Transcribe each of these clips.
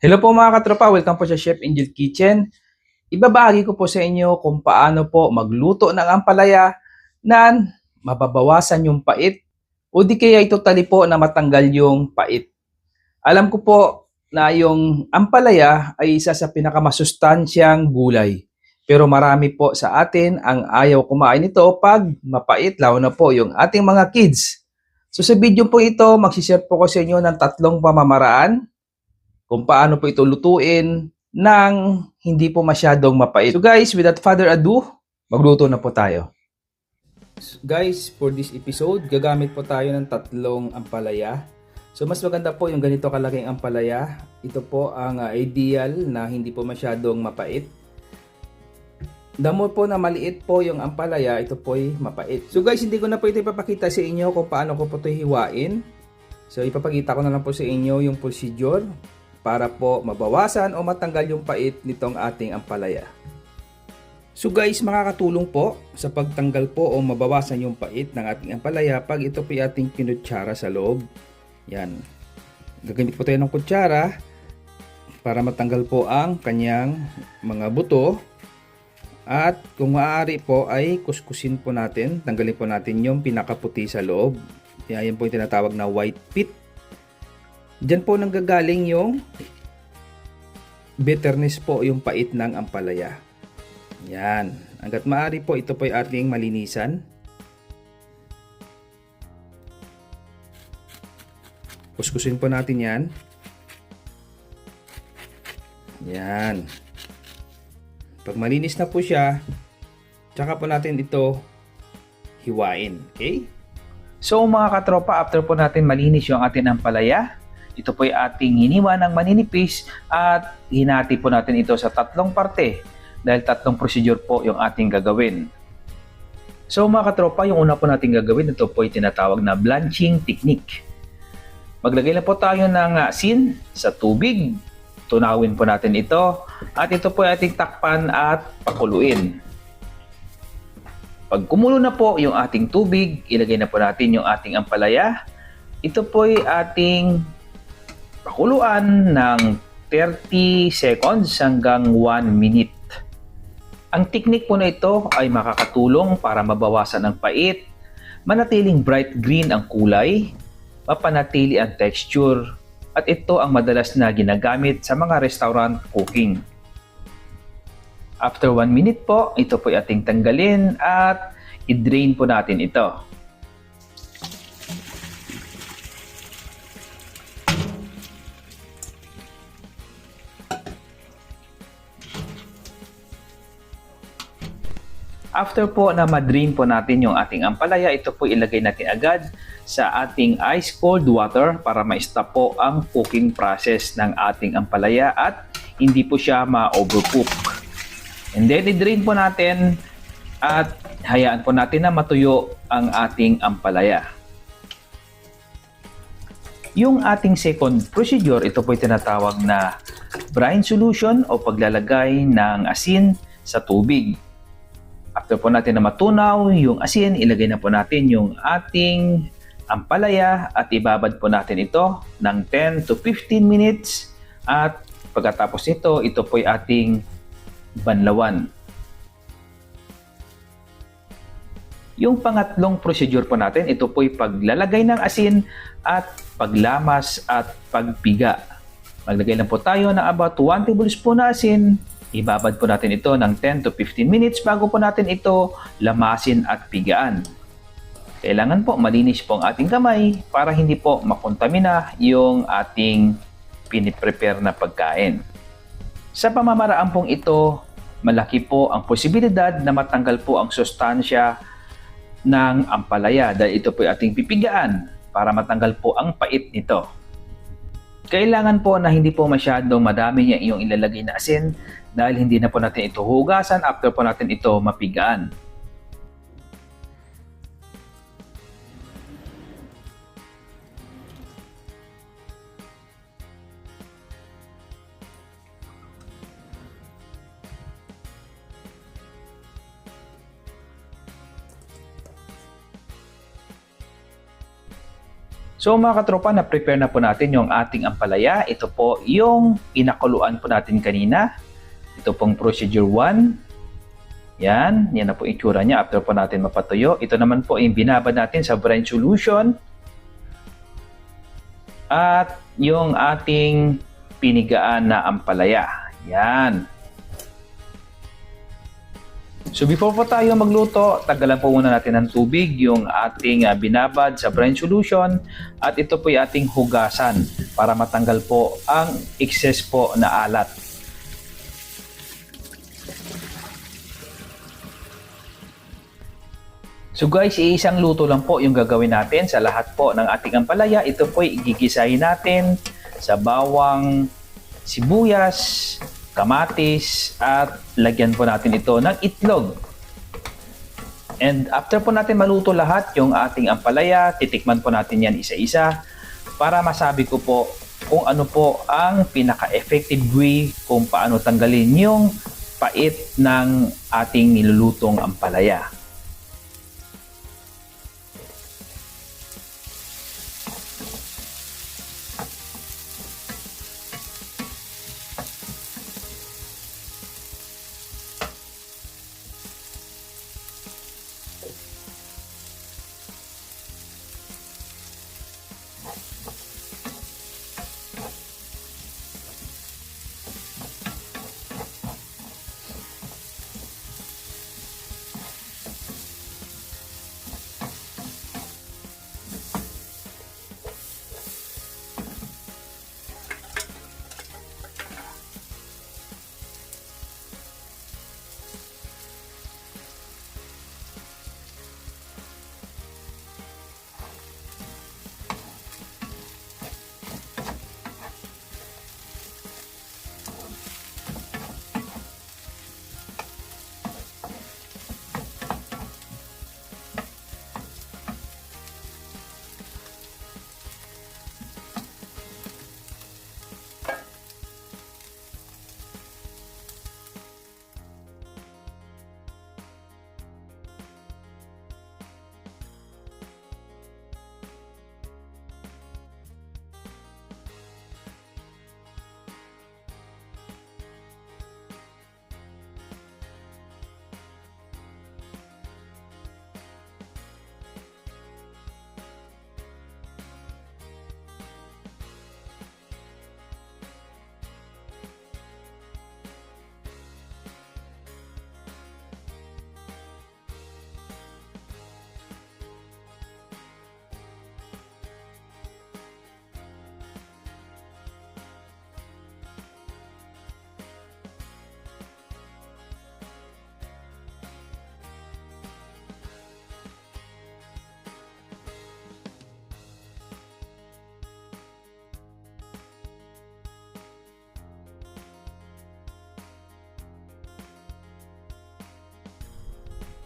Hello po mga katropa, welcome po sa Chef Angel Kitchen. Ibabahagi ko po sa inyo kung paano po magluto ng ampalaya na mababawasan yung pait o di kaya totally po na matanggal yung pait. Alam ko po na yung ampalaya ay isa sa pinakamasustansyang gulay. Pero marami po sa atin ang ayaw kumain nito pag mapait, lalo na po yung ating mga kids. So sa video po ito, magsishare po ko sa inyo ng 3 pamamaraan kung paano po ito lutuin nang hindi po masyadong mapait. So guys, without further ado, magluto na po tayo. Guys, for this episode, gagamit po tayo ng 3 ampalaya. So mas maganda po yung ganito kalaking ampalaya. Ito po ang ideal na hindi po masyadong mapait. Damo po na maliit po yung ampalaya, ito po ay mapait. So guys, hindi ko na po ito ipapakita sa inyo kung paano ko po ito hiwain. So ipapakita ko na lang po sa inyo yung procedure para po mabawasan o matanggal yung pait nitong ating ampalaya. So guys, makakatulong po sa pagtanggal po o mabawasan yung pait ng ating ampalaya pag ito po yung ating kinutsara sa loob. Yan. Gagamit po tayo ng kutsara para matanggal po ang kanyang mga buto. At kung maaari po ay kuskusin po natin, tanggalin po natin yung pinakaputi sa loob. Yan po yung tinatawag na white pit. Diyan po nanggagaling yung bitterness po, yung pait ng ampalaya. Yan. Hanggat maaari po, ito po ay ating malinisan. Kuskusin po natin yan. Yan. Pag malinis na po siya, tsaka po natin ito hiwain. Okay? So mga katropa, after po natin malinis yung ating ampalaya, ito po ay ating hiniwa ng maninipis at hinati po natin ito sa 3 parte dahil 3 procedure po yung ating gagawin. So mga katropa, yung una po natin gagawin, ito po ay tinatawag na blanching technique. Maglagay na po tayo ng asin sa tubig. Tunawin po natin ito at ito po ay ating takpan at pakuluin. Pag kumulo na po yung ating tubig, ilagay na po natin yung ating ampalaya. Ito po ay ating pakuluan ng 30 seconds hanggang 1 minute. Ang technique po na ito ay makakatulong para mabawasan ang pait, manatiling bright green ang kulay, mapanatili ang texture, at ito ang madalas na ginagamit sa mga restaurant cooking. After 1 minute po, ito po ay ating tanggalin at i-drain po natin ito. After po na ma-drain po natin yung ating ampalaya, ito po ilagay natin agad sa ating ice cold water para ma-stop po ang cooking process ng ating ampalaya at hindi po siya ma-overcook. And then i-drain po natin at hayaan po natin na matuyo ang ating ampalaya. Yung ating second procedure, ito po tinatawag na brine solution o paglalagay ng asin sa tubig. After po natin na matunaw yung asin, ilagay na po natin yung ating ampalaya at ibabad po natin ito ng 10 to 15 minutes at pagkatapos nito, ito po ay ating banlawan. Yung pangatlong procedure po natin, ito po ay paglalagay ng asin at paglamas at pagpiga. Maglagay lang po tayo ng about 1 tablespoon na asin. Ibabad po natin ito ng 10 to 15 minutes bago po natin ito lamasin at pigaan. Kailangan po malinis po ang ating kamay para hindi po makontamina yung ating piniprepare na pagkain. Sa pamamaraan pong ito, malaki po ang posibilidad na matanggal po ang sustansya ng ampalaya dahil ito po ay ating pipigaan para matanggal po ang pait nito. Kailangan po na hindi po masyadong madami yung iyong ilalagay na asin dahil hindi na po natin ito hugasan after po natin ito mapigaan. So mga katropa, na-prepare na po natin yung ating ampalaya. Ito po yung pinakuluan po natin kanina. Ito pong procedure 1. Yan na po itsura niya after po natin mapatuyo. Ito naman po yung binabad natin sa brine solution. At yung ating pinigaan na ampalaya. Yan. So before po tayo magluto, tagalan po muna natin ng tubig yung ating binabad sa brine solution at ito po yung ating hugasan para matanggal po ang excess po na alat. So guys, iisang luto lang po yung gagawin natin sa lahat po ng ating ampalaya. Ito po ay igigisahin natin sa bawang, sibuyas, kamatis at lagyan po natin ito ng itlog. And after po natin maluto lahat yung ating ampalaya, titikman po natin yan isa-isa para masabi ko po kung ano po ang pinaka-effective way kung paano tanggalin yung pait ng ating nilulutong ampalaya.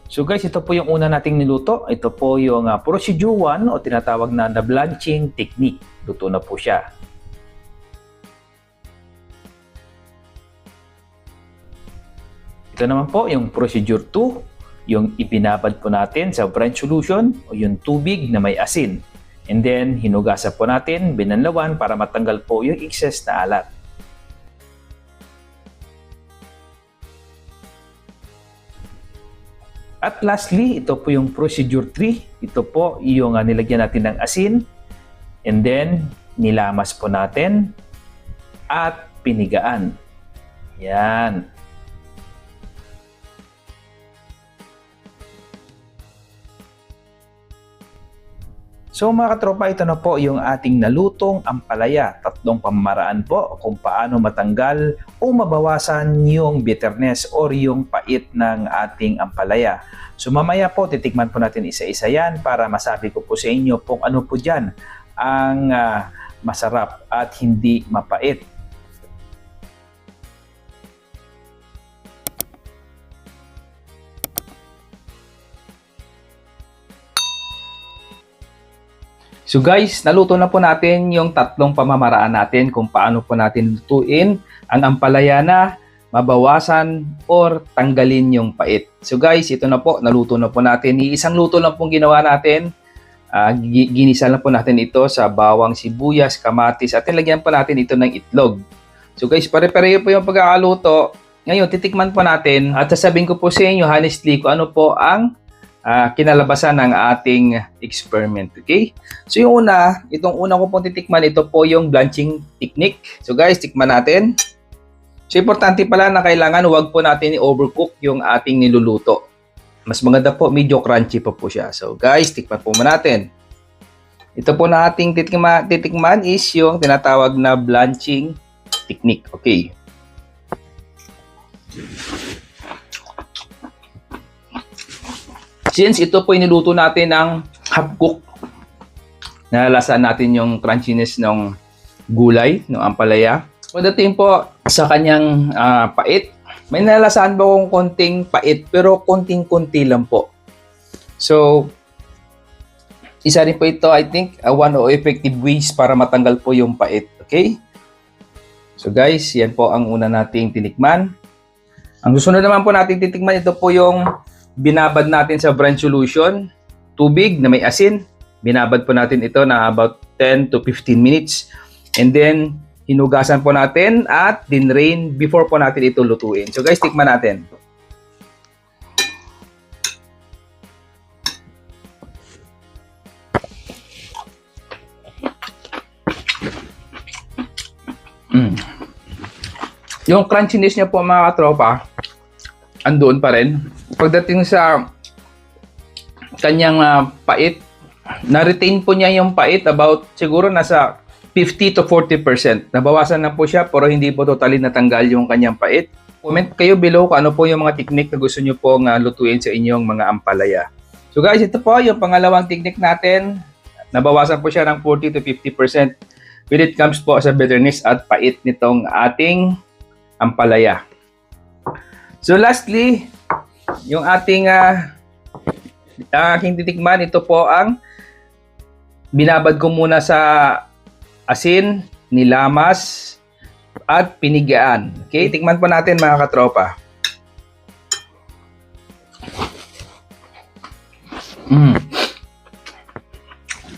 So guys, ito po yung una nating niluto. Ito po yung procedure 1 o tinatawag na blanching technique. Luto na po siya. Ito naman po yung procedure 2, yung ibinabad po natin sa brine solution o yung tubig na may asin. And then, hinugasan po natin, binanlawan para matanggal po yung excess na alat. At lastly, ito po yung procedure 3. Ito po yung nilagyan natin ng asin. And then, nilamas po natin at pinigaan. Yan. So mga katropa, ito na po yung ating nalutong ampalaya. Tatlong pamamaraan po kung paano matanggal o mabawasan yung bitterness or yung pait ng ating ampalaya. So mamaya po, titikman po natin isa-isa yan para masabi ko po sa inyo kung ano po dyan ang masarap at hindi mapait. So guys, naluto na po natin yung tatlong pamamaraan natin kung paano po natin lutuin ang ampalaya na mabawasan or tanggalin yung pait. So guys, ito na po, naluto na po natin. Isang luto lang pong ginawa natin. Ginisa lang po natin ito sa bawang, sibuyas, kamatis at nilagyan po natin ito ng itlog. So guys, pare-pareho po yung pagkakaluto. Ngayon, titikman po natin at sasabihin ko po sa inyo honestly kung ano po ang kinalabasan ng ating experiment. Okay? So yung itong una ko pong titikman, ito po yung blanching technique. So guys, tikman natin. So importante pala na kailangan huwag po natin i-overcook yung ating niluluto. Mas maganda po, medyo crunchy pa po siya. So guys, tikman po muna natin. Ito po na ating titikman is yung tinatawag na blanching technique. Okay. Since ito po iniluto natin ng half-cook, nalalasan natin yung crunchiness ng gulay, ng ampalaya. Pagdating po sa kanyang pait, may nalalasan po kong konting pait, pero konting-konti lang po. So, isa rin po ito, I think, one of effective ways para matanggal po yung pait. Okay? So guys, yan po ang una nating tinikman. Ang susunod naman po nating titikman, ito po yung binabad natin sa brine solution, tubig na may asin. Binabad po natin ito na about 10 to 15 minutes. And then, hinugasan po natin at dinrain before po natin ito lutuin. So guys, tikman natin. Yung crunchiness niya po mga katropa, andoon pa rin. Pagdating sa kanyang pait, na-retain po niya yung pait about siguro nasa 50 to 40%. Nabawasan na po siya pero hindi po totally natanggal yung kanyang pait. Comment kayo below kung ano po yung mga technique na gusto nyo pong lutuin sa inyong mga ampalaya. So guys, ito po yung pangalawang technique natin. Nabawasan po siya ng 40 to 50% when it comes po sa bitterness at pait nitong ating ampalaya. So lastly, yung ating aking titikman, ito po ang binabad ko muna sa asin, nilamas, at pinigaan. Okay, tikman po natin mga katropa.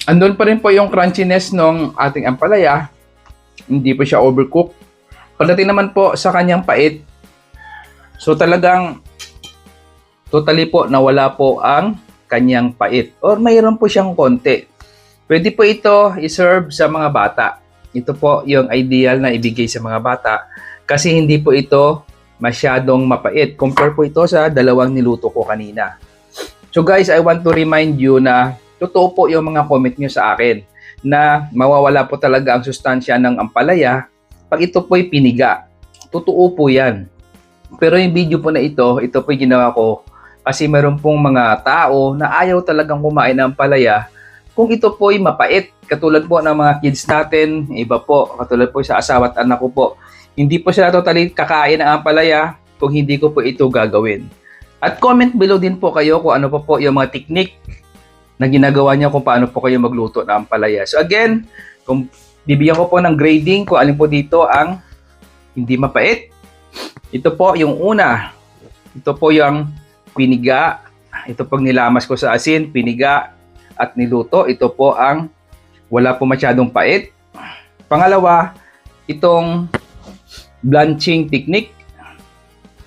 Andun pa rin po yung crunchiness ng ating ampalaya. Hindi po siya overcook. Pagdating naman po sa kanyang pait, so talagang totally po nawala po ang kanyang pait. Or mayroon po siyang konti. Pwede po ito i-serve sa mga bata. Ito po yung ideal na ibigay sa mga bata kasi hindi po ito masyadong mapait. Compare po ito sa dalawang niluto ko kanina. So guys, I want to remind you na totoo po yung mga comment nyo sa akin na mawawala po talaga ang sustansya ng ampalaya pag ito po'y piniga. Totoo po yan. Pero yung video po na ito po'y ginawa ko kasi meron pong mga tao na ayaw talagang kumain ng ampalaya kung ito po'y mapait. Katulad po ng mga kids natin, iba po, katulad po sa asawa at anak ko po, hindi po sila totally kakain ng ampalaya kung hindi ko po ito gagawin. At comment below din po kayo kung ano po yung mga technique na ginagawa niyo kung paano po kayo magluto ng ampalaya. So again, kung bibigyan ko po ng grading kung alin po dito ang hindi mapait. Ito po yung una. Ito po yung piniga. Ito pong nilamas ko sa asin, piniga at niluto. Ito po ang wala po masyadong pait. Pangalawa, itong blanching technique.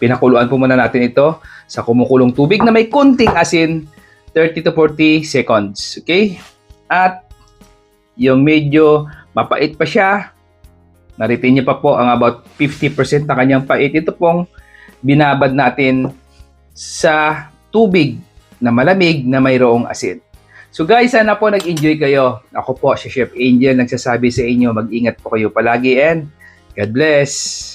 Pinakuluan po muna natin ito sa kumukulong tubig na may konting asin, 30 to 40 seconds. Okay? At yung medyo mapait pa siya, na-retain niya pa po ang about 50% na kanyang pait. Ito pong binabad natin sa tubig na malamig na mayroong asin. So guys, sana po nag-enjoy kayo. Ako po si Chef Angel nagsasabi sa inyo, mag-ingat po kayo palagi and God bless!